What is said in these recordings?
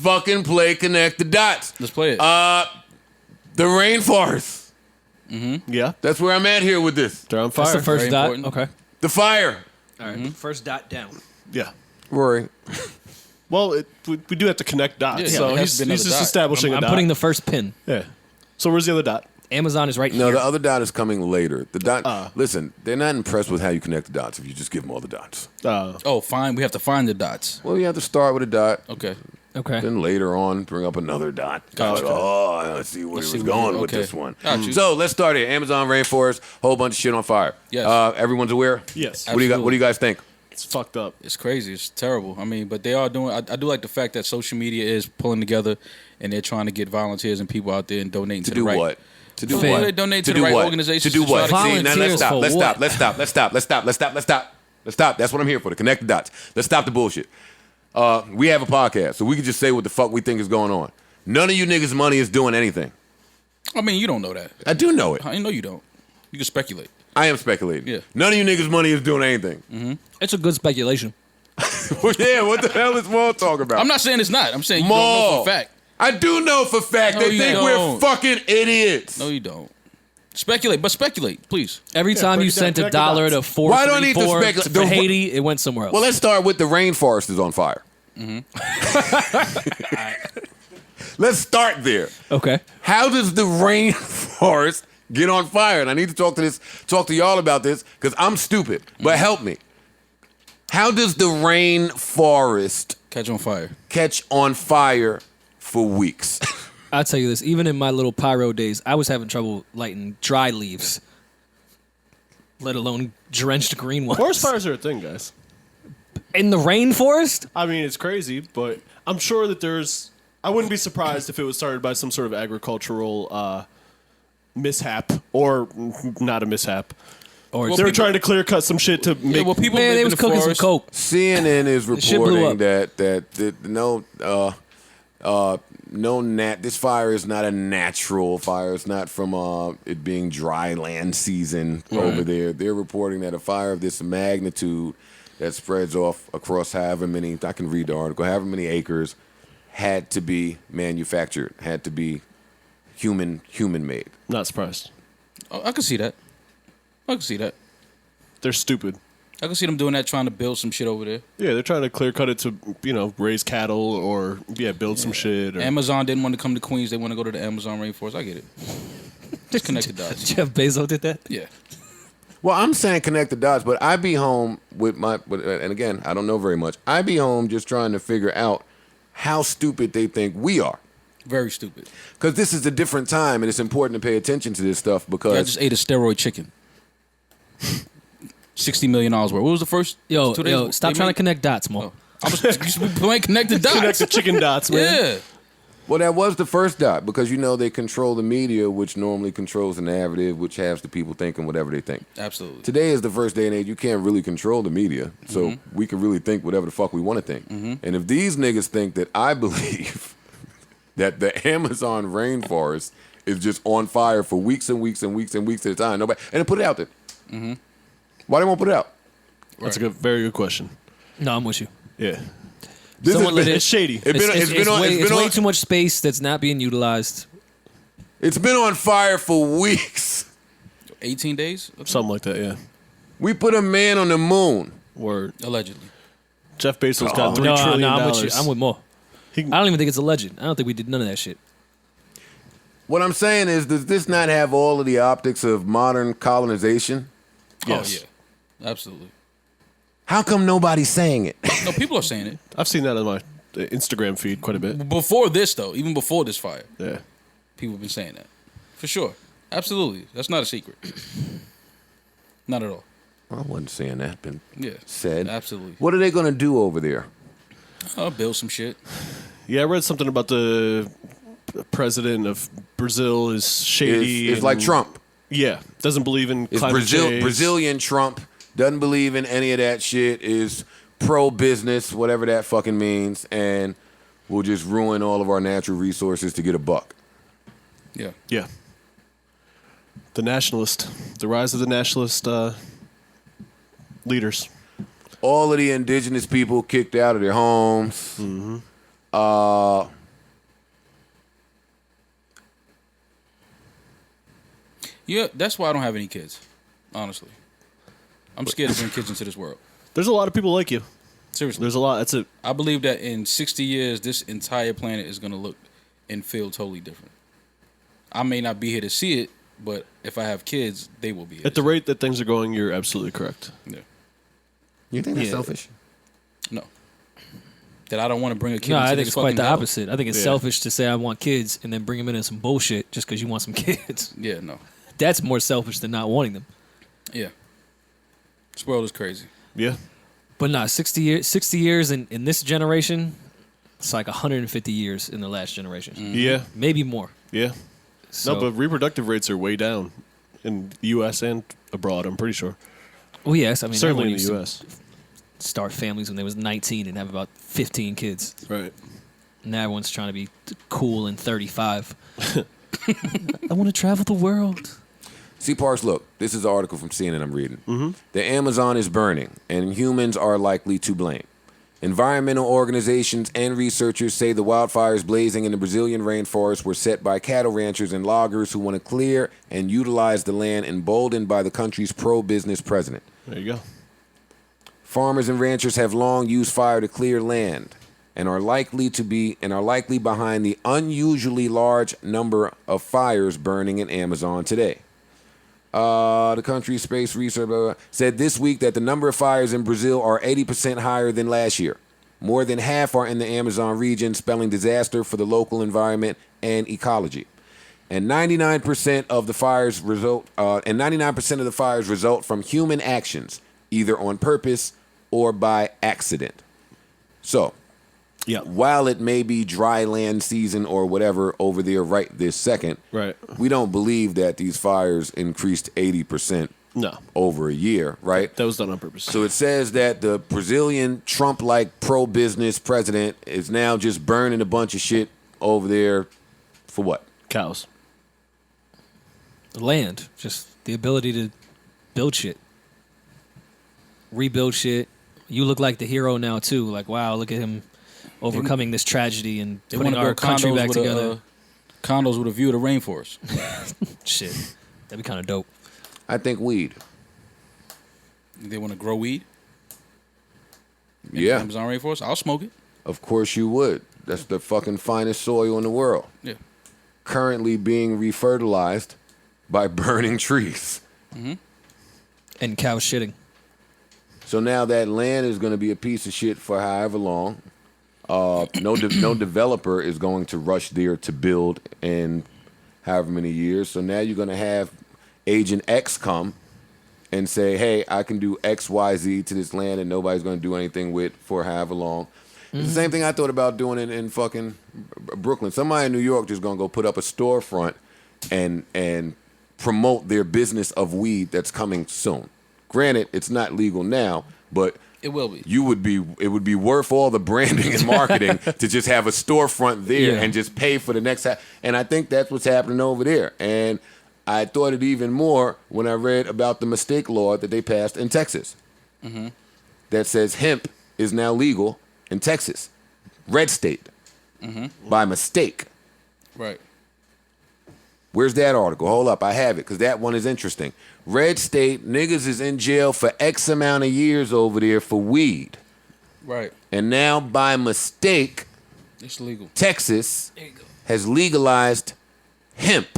fucking play Connect the Dots. Let's play it. The Rainforest. Mm-hmm. Yeah. That's where I'm at here with this. They're on fire. That's the first Very dot. important. Okay. The fire. All right. First dot down. Yeah. Rory. Well, we do have to connect dots, Yeah, so it has he's to be another just dot. establishing a I'm dot. putting the first pin. Yeah. So where's the other dot? Amazon is right No, here. the other dot is coming later. The dot. Listen, they're not impressed with how you connect the dots if you just give them all the dots. Oh, fine. We have to find the dots. Well, you have to start with a dot. Okay. Okay. Then later on, bring up another dot. Gotcha. Oh, let's see where he was going with this one. Got you. So let's start here. Amazon Rainforest, whole bunch of shit on fire. Yes. Everyone's aware? Yes. What do you guys think? It's fucked up. It's crazy. It's terrible. I mean, but they are doing. I do like the fact that social media is pulling together, and they're trying to get volunteers and people out there and donating to To do the right. what? To do Well, what? they donate to the do right what? organizations To do to try what? to- See, now let's Volunteers stop. for Let's what? stop. Let's stop. Let's stop. Let's stop. Let's stop. Let's stop. Let's stop. That's what I'm here for. To connect the dots. Let's stop the bullshit. We have a podcast, so we can just say what the fuck we think is going on. None of you niggas' money is doing anything. I mean, you don't know that. I do know it. I know you don't. You can speculate. I am speculating. Yeah. None of you niggas' money is doing anything. It's a good speculation. Well, yeah, what the hell is Maul talking about? I'm not saying it's not. I'm saying you don't know Maul. for a fact. I do know for fact No, they you think don't. we're fucking idiots. No, you don't. Speculate, but speculate, please. Every time break you it down, sent connect the $1 to dots. 4 Why do I need to speculate? for The- Haiti, it went somewhere else. Well, let's start with the rainforest is on fire. Let's start there. okay. How does the rainforest get on fire? And I need to talk to y'all about this because I'm stupid. But help me. How does the rainforest Catch on fire. catch on fire for weeks? I'll tell you this. Even in my little pyro days, I was having trouble lighting dry leaves, let alone drenched green ones. Forest fires are a thing, guys. In the rainforest? I mean, it's crazy, but I'm sure that there's. I wouldn't be surprised if it was started by some sort of agricultural mishap, or not a mishap. Or They were trying to clear cut some shit to make. Yeah, well, people man, live they in was the cooking some forest. coke. CNN is shit blew reporting up. that this fire is not a natural fire. It's not from it being dry land season over there. They're reporting that a fire of this magnitude that spreads off across however many, I can read the article, however many acres, had to be manufactured, had to be human made. Not surprised. Oh, I can see that. I can see that. They're stupid. I can see them doing that, trying to build some shit over there. Yeah, they're trying to clear cut it to raise cattle or build some shit. Or, Amazon didn't want to come to Queens. They want to go to the Amazon rainforest. I get it. Just connect the dots. Jeff Bezos did that? Yeah. Well, I'm saying connect the dots, but I be home and again, I don't know very much. I be home just trying to figure out how stupid they think we are. Very stupid. Because this is a different time, and it's important to pay attention to this stuff because I just ate a steroid chicken. $60 million worth. What was the first? Yo, 2 days? stop They trying made- to connect dots, Mo. I was playing connect the dots. connect the chicken dots, man. Yeah. well, that was the first dot because they control the media, which normally controls the narrative, which has the people thinking whatever they think. Absolutely. Today is the first day and age you can't really control the media, so we can really think whatever the fuck we want to think. And if these niggas think that I believe that the Amazon rainforest is just on fire for weeks and weeks and weeks and weeks at a time, nobody and then put it out there. Why they won't put it out? That's a very good question. No, I'm with you. Yeah. This Someone has been, It's shady. It's way too much space that's not being utilized. It's been on fire for weeks. 18 days? Something like that, yeah. We put a man on the moon. Word. Allegedly. Jeff Bezos got $3 No, trillion. I'm with you. I'm with Mo. He- I don't even think it's a legend. I don't think we did none of that shit. What I'm saying is, does this not have all of the optics of modern colonization? Yes. Oh, yeah. Absolutely. How come nobody's saying it? No, people are saying it. I've seen that on my Instagram feed quite a bit. Before this, though, even before this fire, Yeah. people have been saying that. For sure. Absolutely. That's not a secret. Not at all. I wasn't saying that, been Yeah. said. Absolutely. What are they going to do over there? I'll build some shit. Yeah, I read something about the president of Brazil is shady. It's like and- Trump. Yeah. Doesn't believe in It's climate change. Brazilian Trump. Doesn't believe in any of that shit. Is pro-business, whatever that fucking means. And will just ruin all of our natural resources to get a buck. Yeah. Yeah. The nationalist. The rise of the nationalist leaders. All of the indigenous people kicked out of their homes. Yeah, that's why I don't have any kids. Honestly, I'm scared to bring kids into this world. There's a lot of people like you. Seriously, There's a lot. That's it. I believe that in 60 years, this entire planet is going to look and feel totally different. I may not be here to see it, but if I have kids, they will be here. At the rate that things are going, you're absolutely correct. Yeah. You think that's selfish? No. That I don't want to bring a kid No, into I think this it's quite fucking the hell. opposite. I think it's selfish to say I want kids and then bring them into some bullshit just because you want some kids. Yeah, no. That's more selfish than not wanting them. Yeah. This world is crazy. Yeah. But nah, 60 years in this generation, it's like 150 years in the last generation. Yeah. Maybe more. Yeah. So, No, but reproductive rates are way down in the U.S. and abroad, I'm pretty sure. well, yes, I mean, Certainly everyone in used the to U.S. start families when they was 19 and have about 15 kids. Right. Now everyone's trying to be cool and 35. I want to travel the world. See, Parks, look, this is an article from CNN I'm reading. The Amazon is burning, and humans are likely to blame. Environmental organizations and researchers say the wildfires blazing in the Brazilian rainforest were set by cattle ranchers and loggers who want to clear and utilize the land emboldened by the country's pro-business president. There you go. Farmers and ranchers have long used fire to clear land and are likely behind the unusually large number of fires burning in Amazon today. The country's space research said this week that the number of fires in Brazil are 80% higher than last year. More than half are in the Amazon region, spelling disaster for the local environment and ecology. And 99% of the fires result from human actions, either on purpose or by accident. So, Yeah. while it may be dry land season or whatever over there right this second, Right. we don't believe that these fires increased 80% No. over a year, right? That was done on purpose. So it says that the Brazilian Trump-like pro-business president is now just burning a bunch of shit over there for what? Cows. Land, just the ability to build shit, rebuild shit. You look like the hero now too. Like, wow, look at him overcoming this tragedy and They putting want to our build country condos back with together. condos with a view of the rainforest. Shit, that'd be kind of dope. I think weed. They want to grow weed. Yeah, Amazon rainforest. I'll smoke it. of course you would. That's the fucking finest soil in the world. Yeah. Currently being refertilized by burning trees. And cow shitting. So now that land is going to be a piece of shit for however long. No developer is going to rush there to build in however many years. So now you're going to have Agent X come and say, hey, I can do X, Y, Z to this land and nobody's going to do anything with for however long. It's the same thing I thought about doing in fucking Brooklyn. Somebody in New York just going to go put up a storefront and promote their business of weed that's coming soon. Granted, it's not legal now, but It will be. it would be worth all the branding and marketing to just have a storefront there Yeah. and just pay for the next and I think that's what's happening over there. And I thought it even more when I read about the mistake law that they passed in Texas. That says hemp is now legal in Texas, red state, by mistake. Right. Where's that article? Hold up, I have it, because that one is interesting. Red state, niggas is in jail for X amount of years over there for weed. Right. And now, by mistake, It's legal. Texas has legalized hemp.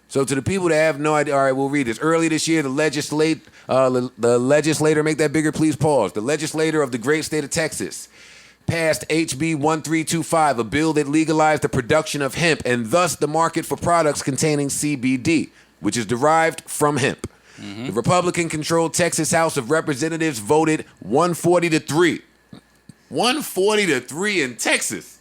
So to the people that have no idea, all right, we'll read this. Early this year, the legislator, make that bigger, please pause. The legislator of the great state of Texas passed HB 1325, a bill that legalized the production of hemp and thus the market for products containing CBD, which is derived from hemp. The Republican-controlled Texas House of Representatives voted 140-3. 140-3 in Texas.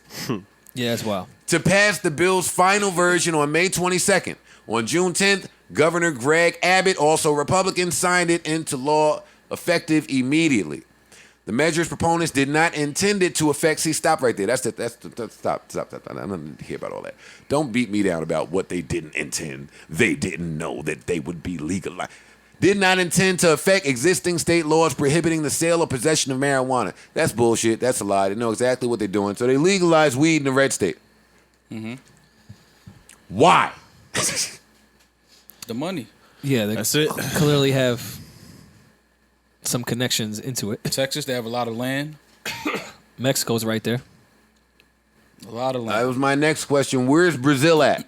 Yeah, that's wild. To pass the bill's final version on May 22nd. On June 10th, Governor Greg Abbott, also Republican, signed it into law effective immediately. The measure's proponents did not intend it to affect. See, stop right there. Stop. I don't need to hear about all that. Don't beat me down about what they didn't intend. They didn't know that they would be legalized. did not intend to affect existing state laws prohibiting the sale or possession of marijuana. That's bullshit. That's a lie. They know exactly what they're doing. So they legalized weed in the red state. Mm-hmm. Why? The money. Yeah, they That's it. clearly have some connections into it. Texas, they have a lot of land. Mexico's right there. A lot of That land. was my next question. Where's Brazil at?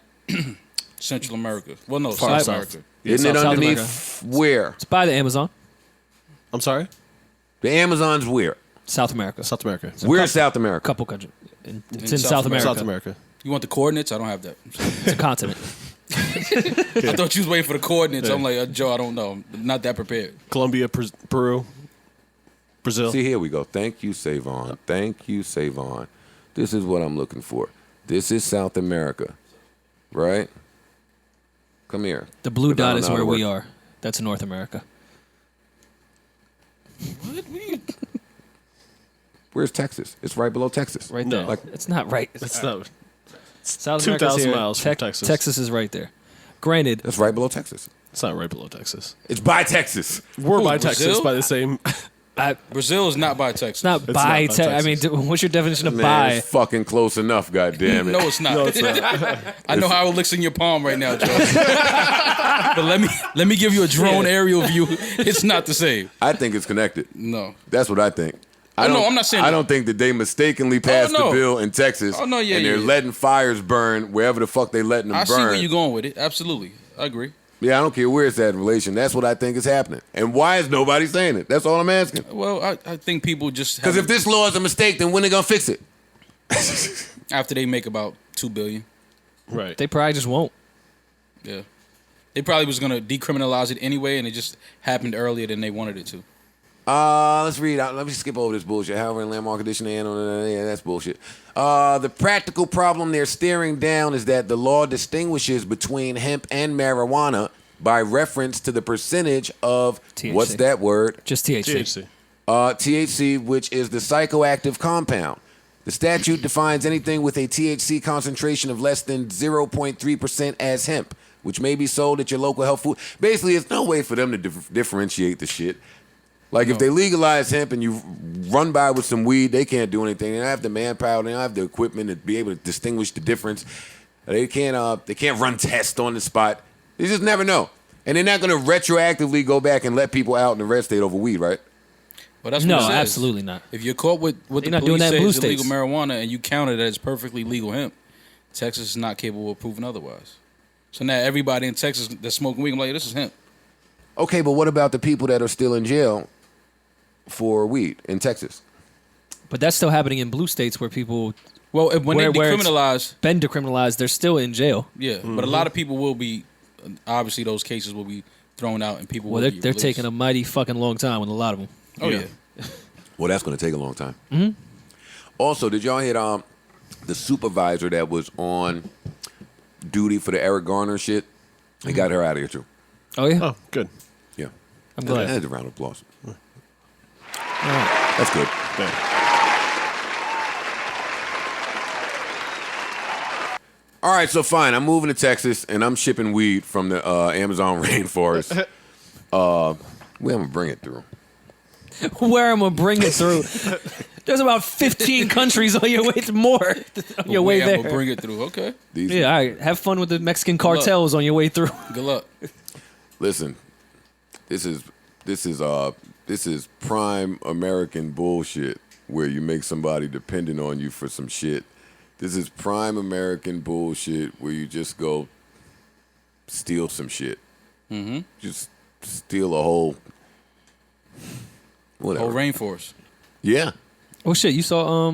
Central America. Well, no, Far South south. America. Isn't it South underneath where? It's by the Amazon. I'm sorry? The Amazon's where? South America. South America. Where's South America? Couple countries. It's In in South South America. South America. You want the coordinates? I don't have that. It's a continent. I thought you was waiting for the coordinates. I'm like, Joe, I don't know. I'm not that prepared. Colombia, Peru, Brazil. See, here we go. Thank you, Savon. Thank you, Savon. This is what I'm looking for. This is South America, right? Come here. The blue But I dot don't is know how where to we work. are. That's North America. Where's Texas? It's right below Texas. Right No. there. Like, It's not right. It's not. South 2,000 America's here. miles from Texas. Texas is right there. Granted, that's right below Texas. It's not right below Texas. It's by Texas. We're Who, by Brazil? Texas by the same. Brazil is not by Texas. it's not It's by. not by I mean, Texas. what's your definition of Man, by? it's fucking close enough, goddammit. No, it's not. No, it's not. I know how it looks in your palm right now, Joe. But let me give you a drone aerial view. It's not the same. I think it's connected. No. That's what I think. Oh, no, I'm not saying I that. don't think that they mistakenly passed no. the bill in Texas. Oh, no, yeah, and they're yeah. letting fires burn wherever the fuck they letting them I see burn. where you're going with it. Absolutely. I agree. Yeah, I don't care where it's at in relation. That's what I think is happening. And why is nobody saying it? That's all I'm asking. Well, I think people just Because if this law is a mistake, then when they gonna fix it? after they make about $2 billion, Right. They probably just won't. yeah, they probably was gonna decriminalize it anyway, and it just happened earlier than they wanted it to. Let's read out. Let me skip over this bullshit. However, in landmark condition, yeah, that's bullshit. The practical problem they're staring down is that the law distinguishes between hemp and marijuana by reference to the percentage of THC. what's that word? Just THC. THC. THC, which is the psychoactive compound. The statute defines anything with a THC concentration of less than 0.3% as hemp, which may be sold at your local health food. Basically, it's no way for them to differentiate the shit. Like, if they legalize hemp and you run by with some weed, they can't do anything. They don't have the manpower. They don't have the equipment to be able to distinguish the difference. They can't run tests on the spot. They just never know. And they're not going to retroactively go back and let people out in the red state over weed, right? But that's No, what it says. absolutely not. If you're caught with what They're the not doing police that in say blue is illegal states. marijuana and you counter that as perfectly legal hemp, Texas is not capable of proving otherwise. So now everybody in Texas that's smoking weed, I'm like, this is hemp. Okay, but what about the people that are still in jail for weed in Texas? But that's still happening in blue states where people Well, when Where they it's decriminalize, been decriminalized. They're still in jail. yeah, but a lot of people will be, obviously those cases will be thrown out and people Well, will they're be released. taking a mighty fucking long time with a lot of them. Oh, yeah. Well, that's going to take a long time. Mm-hmm. Also, did y'all hear the supervisor that was on duty for the Eric Garner shit? They got her out of here, too. Oh yeah, Oh, good. Yeah. I'm glad. That's a round of applause. That's good. Yeah. All right, so fine. I'm moving to Texas, and I'm shipping weed from the Amazon rainforest. Where I'm going to bring it through. Where I'm gonna bring it through. There's about 15 countries on your way to more on your way I'm there. gonna bring it through. Okay. These, Yeah, all right. Have fun with the Mexican cartels on your way through. Good luck. Listen, this is prime American bullshit where you make somebody dependent on you for some shit. This is prime American bullshit where you just go steal some shit. Mm-hmm. Just steal a whole whatever. Oh, Rainforest. Yeah. Oh shit, you saw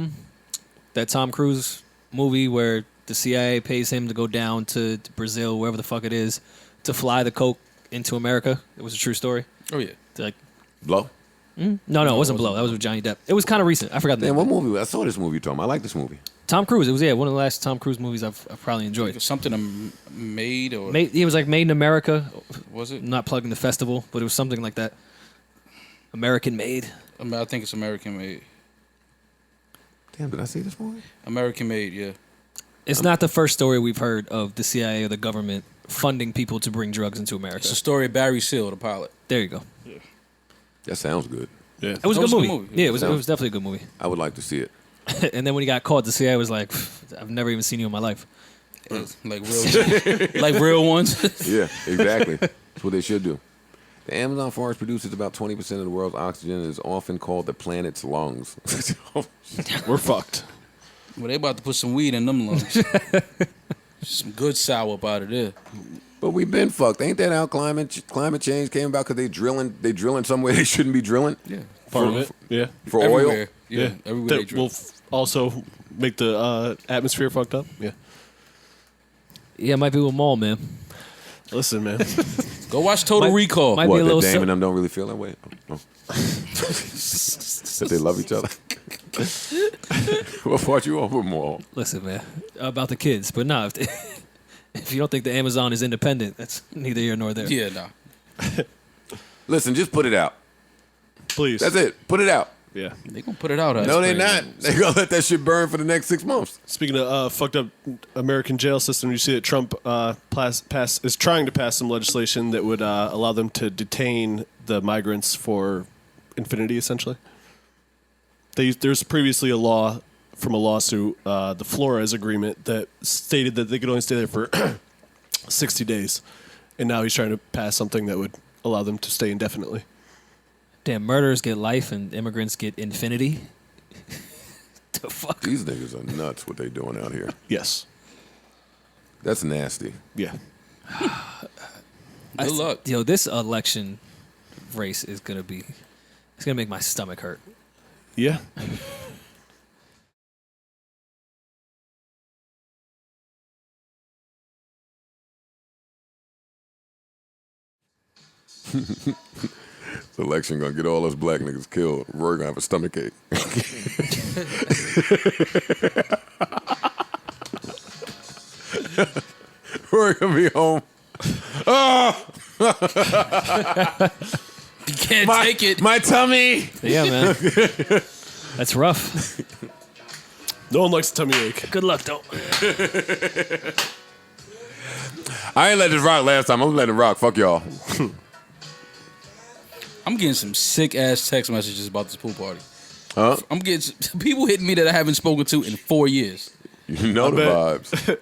that Tom Cruise movie where the CIA pays him to go down to Brazil, wherever the fuck it is, to fly the coke into America? It was a true story. Oh, yeah. Like, Blow? no, it wasn't Blow. That was with Johnny Depp. It was kind of recent. I forgot the Man, name. what movie? I saw this movie, Tom. I like this movie. Tom Cruise. It was one of the last Tom Cruise movies I've probably enjoyed. Something made or It was like Made in America. was it? I'm not plugging the festival, but it was something like that. American Made. I think it's American made. Damn, did I see this movie? American made, yeah. It's not the first story we've heard of the CIA or the government funding people to bring drugs into America. It's the story of Barry Seal, the pilot. There you go. That sounds good. Yeah. It was a good movie. Yeah, it was definitely a good movie. I would like to see it. And then when he got caught, the CIA was like, I've never even seen you in my life. Like real ones. Yeah, exactly. That's what they should do. The Amazon forest produces about 20% of the world's oxygen and is often called the planet's lungs. We're fucked. Well, they about to put some weed in them lungs. Some good sour up out of there. But we've been fucked. Ain't that how climate change came about? Because they drilling somewhere they shouldn't be drilling? Yeah. Part of it. Yeah. For Everywhere. oil? Yeah. Everywhere they That drill. will also make the atmosphere fucked up. Yeah. Yeah, it might be with Maul, man. Listen, man. Go watch Total Recall. might- be What, a that little Dame so- and them don't really feel that way? Oh. That they love each other? What part you on with more? Listen, man, about the kids. But no, if you don't think the Amazon is independent, that's neither here nor there. Yeah, nah. Listen, just put it out. Please. That's it. Put it out. Yeah. They gonna put it out. No, they're not. They're going to let that shit burn for the next 6 months. Speaking of fucked up American jail system, you see that Trump is trying to pass some legislation that would allow them to detain the migrants for infinity, essentially. There's previously a law from a lawsuit, the Flores Agreement, that stated that they could only stay there for 60 days. And now he's trying to pass something that would allow them to stay indefinitely. Damn, murderers get life and immigrants get infinity. The fuck? These niggas are nuts what they doing out here. Yes. That's nasty. Yeah. Good luck. Yo, this election race is gonna be. It's gonna make my stomach hurt. Yeah. The election gonna get all us black niggas killed. Roy gonna have a stomach ache. Roy gonna be home. You can't take it. My tummy. Yeah, man. That's rough. No one likes a tummy ache. Good luck, though. I ain't let this rock last time. I'm gonna let it rock. Fuck y'all. I'm getting some sick ass text messages about this pool party. Huh? I'm getting people hitting me that I haven't spoken to in 4 years. You know the bet. vibes.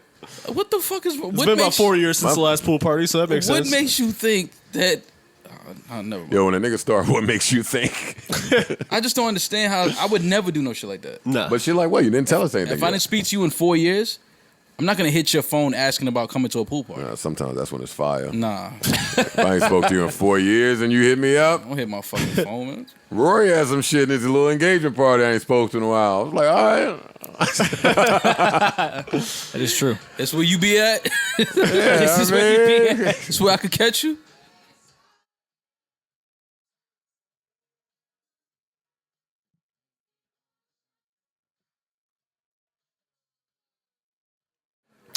What the fuck is? It's been about 4 years since the last pool party, so that makes What sense. makes you think that? Never mind. Yo, when a nigga start, what makes you think? I just don't understand how I would never do no shit like that. Nah. But shit like what? You didn't tell us anything. If I yet. didn't speak to you in 4 years, I'm not gonna hit your phone asking about coming to a pool party. Sometimes that's when it's fire. Nah, If I ain't spoke to you in 4 years and you hit me up. don't hit my fucking phone, man. Rory had some shit in his little engagement party I ain't spoke to in a while. I was like, all right. That is true. That's where you be at. This is where you be at. That's where I could catch you.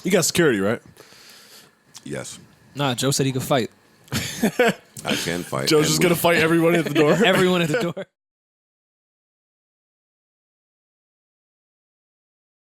You got security, right? Yes, Nah, Joe said he could fight. I can fight. Joe's and just going to fight everyone at the door. Everyone at the door.